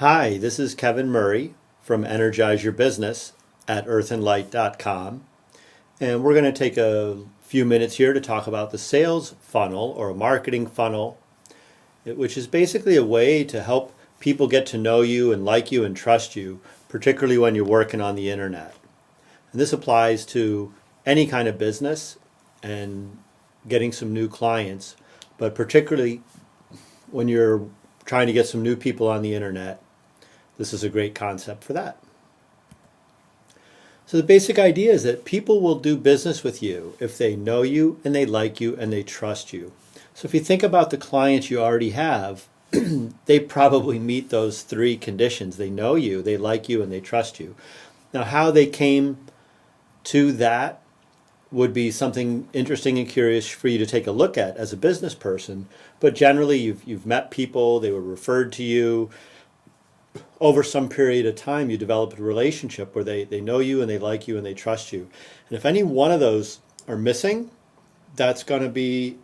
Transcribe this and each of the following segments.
Hi, this is Kevin Murray from Energize Your Business at earthandlight.com. And we're going to take a few minutes here to talk about the sales funnel or a marketing funnel, which is basically a way to help people get to know you and like you and trust you, particularly when you're working on the internet. And this applies to any kind of business and getting some new clients, but particularly when you're trying to get some new people on the internet, this is a great concept for that. So the basic idea is that people will do business with you if they know you and they like you and they trust you. So if you think about the clients you already have, they probably meet those three conditions. They know you, they like you, and they trust you. Now, how they came to that would be something interesting and curious for you to take a look at as a business person. But generally, you've met people, they were referred to you. Over some period of time, you develop a relationship where they know you and they like you and they trust you. And if any one of those are missing, that's going to be,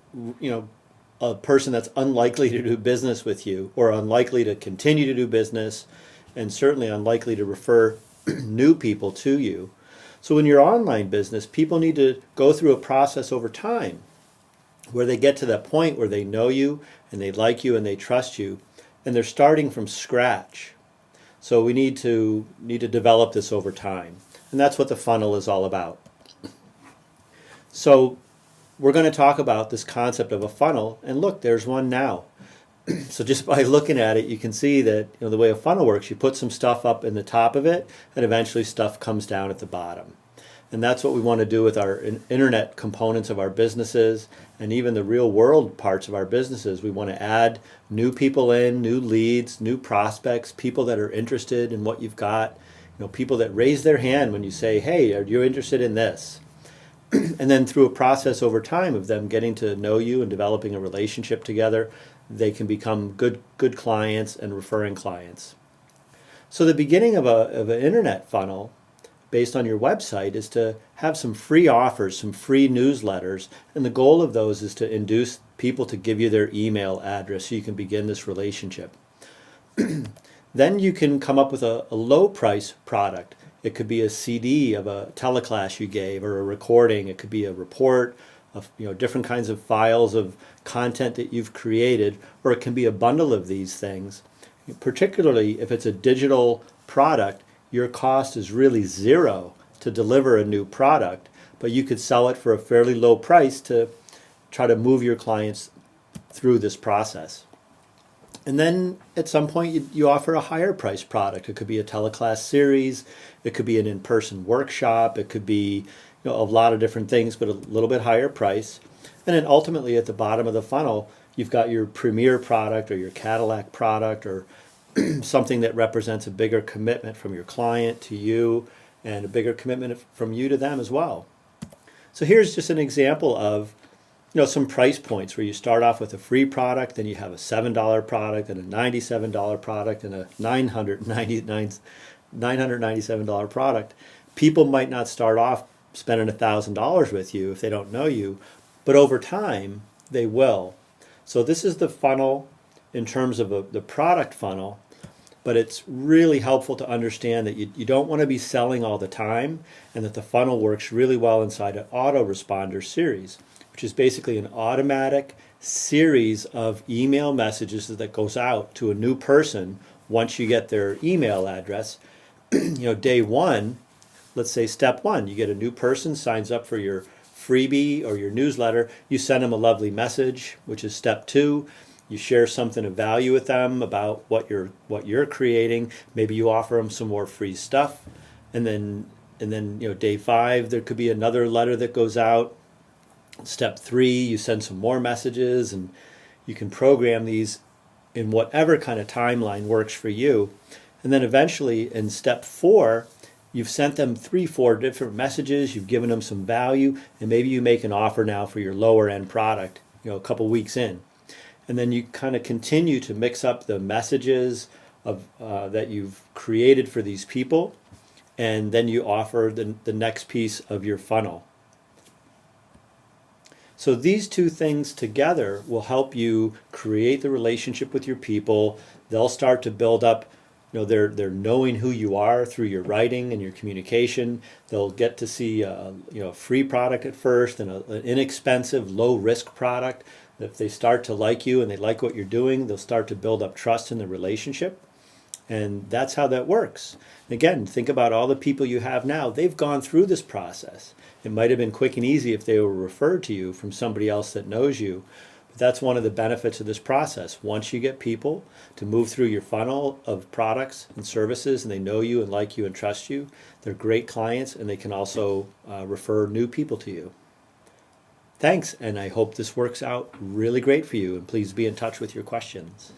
a person that's unlikely to do business with you, or unlikely to continue to do business, and certainly unlikely to refer new people to you. So in your online business, people need to go through a process over time where they get to that point where they know you and they like you and they trust you, and they're starting from scratch. So we need to develop this over time. And that's what the funnel is all about. So we're going to talk about this concept of a funnel, and look, there's one now. So just by looking at it, you can see that the way a funnel works, you put some stuff up in the top of it, and eventually stuff comes down at the bottom. And that's what we want to do with our internet components of our businesses, and even the real world parts of our businesses. We want to add new people in, new leads, new prospects, people that are interested in what you've got, people that raise their hand when you say, hey, are you interested in this? And then through a process over time of them getting to know you and developing a relationship together, they can become good clients and referring clients. So the beginning of an internet funnel based on your website is to have some free offers, some free newsletters, and the goal of those is to induce people to give you their email address so you can begin this relationship. Then you can come up with a low price product. It could be a CD of a teleclass you gave, or a recording. It could be a report of different kinds of files of content that you've created, or it can be a bundle of these things. Particularly if it's a digital product, your cost is really zero to deliver a new product, but you could sell it for a fairly low price to try to move your clients through this process. And then at some point you offer a higher price product. It could be a teleclass series, it could be an in-person workshop, it could be a lot of different things, but a little bit higher price. And then ultimately at the bottom of the funnel, you've got your premier product or your Cadillac product, or something that represents a bigger commitment from your client to you, and a bigger commitment from you to them as well. So here's just an example of some price points where you start off with a free product, then you have a $7 product and a $97 product and a $997 product. People might not start off spending $1,000 with you if they don't know you, but over time they will. So this is the funnel in terms of the product funnel, but it's really helpful to understand that you don't want to be selling all the time, and that the funnel works really well inside an autoresponder series, which is basically an automatic series of email messages that goes out to a new person once you get their email address. Day one, let's say step one, you get a new person, signs up for your freebie or your newsletter, you send them a lovely message, which is step two. You share something of value with them about what you're creating. Maybe you offer them some more free stuff, and then day five there could be another letter that goes out. Step three, you send some more messages, and you can program these in whatever kind of timeline works for you. And then eventually in step four, you've sent them 3-4 different messages. You've given them some value, and maybe you make an offer now for your lower end product. A couple weeks in. And then you kind of continue to mix up the messages of that you've created for these people, and then you offer the next piece of your funnel. So these two things together will help you create the relationship with your people. They'll start to build up they're knowing who you are through your writing and your communication. They'll get to see a free product at first and an inexpensive, low risk product. If they start to like you and they like what you're doing, they'll start to build up trust in the relationship. And that's how that works. Again, think about all the people you have now. They've gone through this process. It might have been quick and easy if they were referred to you from somebody else that knows you. But that's one of the benefits of this process. Once you get people to move through your funnel of products and services, and they know you and like you and trust you, they're great clients, and they can also refer new people to you. Thanks, and I hope this works out really great for you. And please be in touch with your questions.